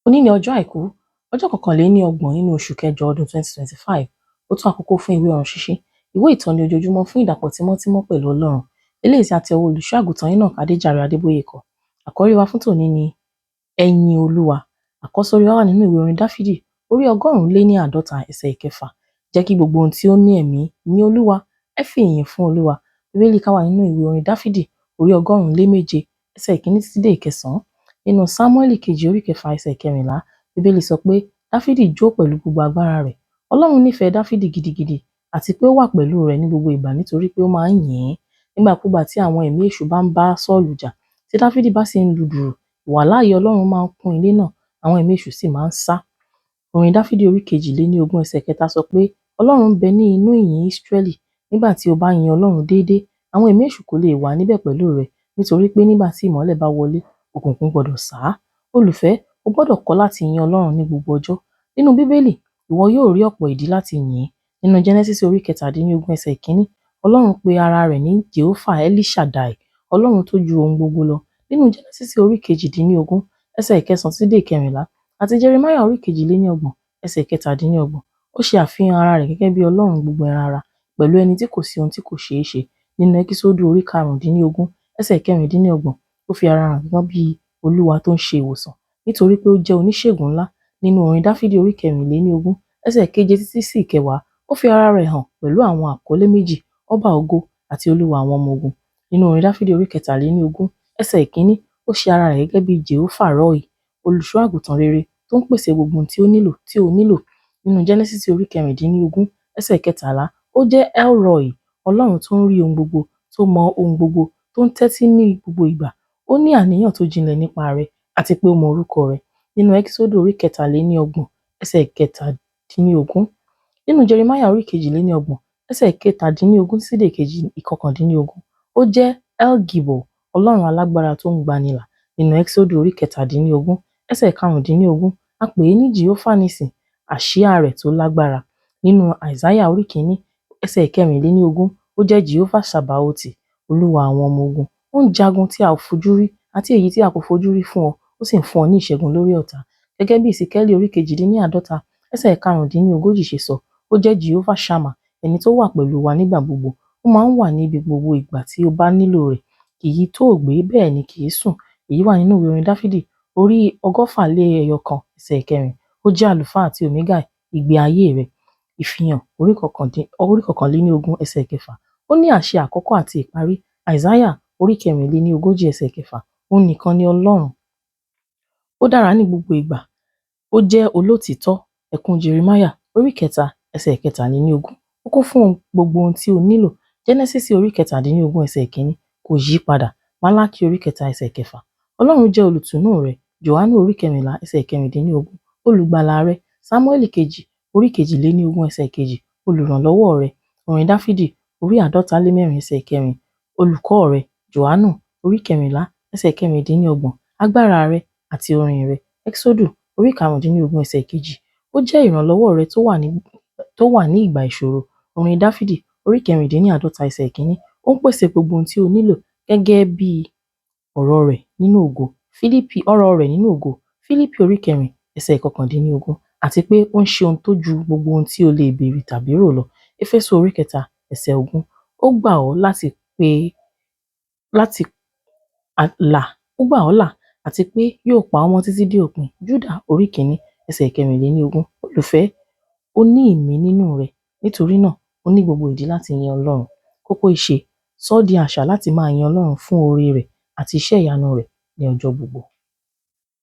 Òní ni ọjọ́ àìkú, ọjọ́ kọkànléníọgbọ̀n nínú oṣù kẹjọ ọdún 2025. Ó tún àkókò fún ìwé ọ̀rọ̀ ṣíṣí, ìwé ìtọ́ni ojoojúmọ́ fún ìdàpọ̀ tímọ́tímọ́ pẹ̀lú Ọlọ́run. Eléyìí tí a ti ọwọ́ olùṣọ́ àgùntàn Enoch Adéjàre Adébóyè kọ. Àkọ́rí wa fún tòní ni Ẹ̀yin Olúwa. Àkọ́sórí wa wà nínú ìwé orin Dáfídì, orí 150 ẹsẹ̀ ìkẹfà. Jẹ́ kí gbogbo ohun tí ó ní ẹ̀mí yìn Olúwa, ẹ fi ìyìn fún Olúwa. Bíbélì kà wà nínú ìwé orin Dáfídì, orí 107 ẹsẹ̀ ìkíní títí dé ìkẹsàn-án. Nínú Sámúẹ́lì kejì orí kẹfà ẹsẹ̀ kẹrìnlá, Bíbélì sọ pé Dáfídì jó pẹ̀lú gbogbo agbára rẹ̀. Ọlọ́run nífẹ̀ẹ́ Dáfídì gidigidi àti pé ó wà pẹ̀lú rẹ̀ ní gbogbo ìgbà nítorí pé ó máa ń yìn ín. Nígbàkúgbà tí àwọn ẹ̀mí èṣù bá ń bá Sọ́ọ̀lù jà, tí Dáfídì bá sì ń lu dùrù, ìwàláàyè Ọlọ́run máa ń kún ilé náà, àwọn ẹ̀mí èṣù sì máa ń sá. Orin Dáfídì orí 22 ẹsẹ̀ kẹta sọ pé Ọlọ́run ń bẹ ní inú ìyìn Ísírẹ́lì. Nígbà tí o bá yin Ọlọ́run déédéé, àwọn ẹ̀mí èṣù kò lè wà níbẹ̀ pẹ̀lú rẹ̀, nítorí pé nígbà tí ìmọ́lẹ̀ bá wọlé, òkùnkùn gbọdọ̀ sá. Olùfẹ́, o gbọdọ̀ kọ́ láti yin Ọlọ́run ní gbogbo ọjọ́. Nínú Bíbélì, ìwọ yóò rí ọ̀pọ̀ ìdí láti yìn ín. Nínú Genesis orí 17 ẹsẹ̀ ìkíní, Ọlọ́run pe ara rẹ̀ ní Jehovah El-Shaddai, Ọlọ́run tó ju ohun gbogbo lọ. Nínú Genesis orí 18 ẹsẹ̀ ìkẹsàn sí dé ìkẹrìnlá, àti Jeremiah orí 22 ẹsẹ̀ ìkẹtàdínlọ́gbọ̀n, ó ṣe àfihàn ara rẹ̀ gẹ́gẹ́ bí Ọlọ́run gbogbo ẹran ara, pẹ̀lú ẹni tí kò sí ohun tí kò ṣeé ṣe. Nínú Ẹ́kísódù orí 15 ẹsẹ̀ ìkẹrìndínlọ́gbọ̀n, ó fi ara hàn gẹ́gẹ́ bí Olúwa tó ń ṣe ìwòsàn, nítorí pé ó jẹ́ oníṣègùn ńlá. Nínú orin Dáfídì orí 24 ẹsẹ̀ keje títí sí ìkẹwàá, ó fi ara rẹ̀ hàn pẹ̀lú àwọn àkọlé méjì, ọba ògo àti Olúwa àwọn ọmọ ogun. Nínú orin Dáfídì orí 23 ẹsẹ̀ ìkíní, ó ṣe ara rẹ̀ gẹ́gẹ́ bí Jehovah Roi, olùṣọ́ àgùntàn rere tó ń pèsè gbogbo ohun tí ó nílò. Nínú Genesis orí 16 ẹsẹ̀ kẹtàlá, ó jẹ́ El Roi, Ọlọ́run tó ń rí ohun gbogbo, tó mọ ohun gbogbo, tó ń tẹ́tí ní gbogbo ìgbà. Ó ní àníyàn tó jinlẹ̀ nípa rẹ̀ àti pé ó mọ orúkọ rẹ̀. Nínú Ẹ́kísódù orí 23 ẹsẹ̀ kẹtàdínlógún. Nínú Jeremiah orí 22 ẹsẹ̀ kẹtàdínlógún sí dé ìkọkàndínlógún, ó jẹ́ El Gibor, Ọlọ́run alágbára tó ń gbanilà. Nínú Ẹ́kísódù orí 17 ẹsẹ̀ karùndínlógún, a pè é ní Jehovah Nissi, àsíá rẹ̀ tó lágbára. Nínú Àìsáyà orí 1 ẹsẹ̀ kẹrìnlélógún, ó jẹ́ Jehovah Sabaoti, Olúwa àwọn ọmọ ogun. Ó ń jagun tí a ò fojú rí àti èyí tí a kò fojú rí fún ọ, ó sì ń fún ọ ní ìṣẹ́gun lórí ọ̀tá. Gẹ́gẹ́ bí Ìsíkẹ́lì orí 52 ẹsẹ̀ karùndínlógójì ṣe sọ, ó jẹ́ Jehovah Shammah, ẹni tó wà pẹ̀lú wa nígbà gbogbo. Ó máa ń wà níbi gbogbo ìgbà tí o bá nílò rẹ̀. Kì í tóògbé, bẹ́ẹ̀ ni kì í sùn. Èyí wà nínú ìwé orin Dáfídì orí 121 ẹsẹ̀ ìkẹrin. Ó jẹ́ àlùfáà àti Omega ìgbé ayé rẹ̀. Ìfihàn orí 21 ẹsẹ̀ ìkẹfà. Ó ní àṣẹ àkọ́kọ́ àti ìparí. Àìsáyà orí 44 ẹsẹ̀ ìkẹfà. Ó nìkan ni Ọlọ́run. Ó dára ní gbogbo ìgbà. Ó jẹ́ olótìítọ́. Ẹkún Jeremiah orí 3 ẹsẹ̀ kẹtàlélógún. Ó kún fún gbogbo ohun tí o nílò. Genesis orí 17 ẹsẹ̀ ìkíní, kò yí padà. Málákì orí 3 ẹsẹ̀ kẹfà. Ọlọ́run jẹ́ olùtùnú rẹ̀. Jòhánù orí 14 ẹsẹ̀ kẹrìndínlógún. Olùgbàlà rẹ̀. Sámúẹ́lì kejì orí 22 ẹsẹ̀ kejì. Olùrànlọ́wọ́ rẹ̀. Orin Dáfídì orí 54 ẹsẹ̀ kẹrin. Olùkọ́ rẹ̀. Jòhánù orí 14 ẹsẹ̀ kẹrìndínlọ́gbọ̀n. Agbára rẹ̀ àti orin rẹ̀. Ẹ́kísódù orí 15 ẹsẹ̀ kejì. Ó jẹ́ ìrànlọ́wọ́ rẹ̀ tó wà ní ìgbà ìṣòro. Orin Dáfídì orí 50 ẹsẹ̀ ìkíní. Ó ń pèsè gbogbo ohun tí o nílò gẹ́gẹ́ bí ọ̀rọ̀ rẹ̀ nínú ògo. Fílípì orí 4 ẹsẹ̀ 19, àti pé ó ń ṣe ohun tó ju gbogbo ohun tí o lè béèrè tàbí rò lọ. Éfésù orí 3 ẹsẹ̀ 20. Ó gbà ọ́ là àti pé yóò pa ọ́ mọ́ títí dé òpin. Júdà orí 1 ẹsẹ̀ 24. Olùfẹ́, ó ní ìmí nínú rẹ̀, nítorí náà ó ní gbogbo ìdí láti yin Ọlọ́run. Kókó ìṣe, sọ di àṣà láti máa yin Ọlọ́run fún oore rẹ̀ àti iṣẹ́ ìyanu rẹ̀ ní ọjọ́ gbogbo.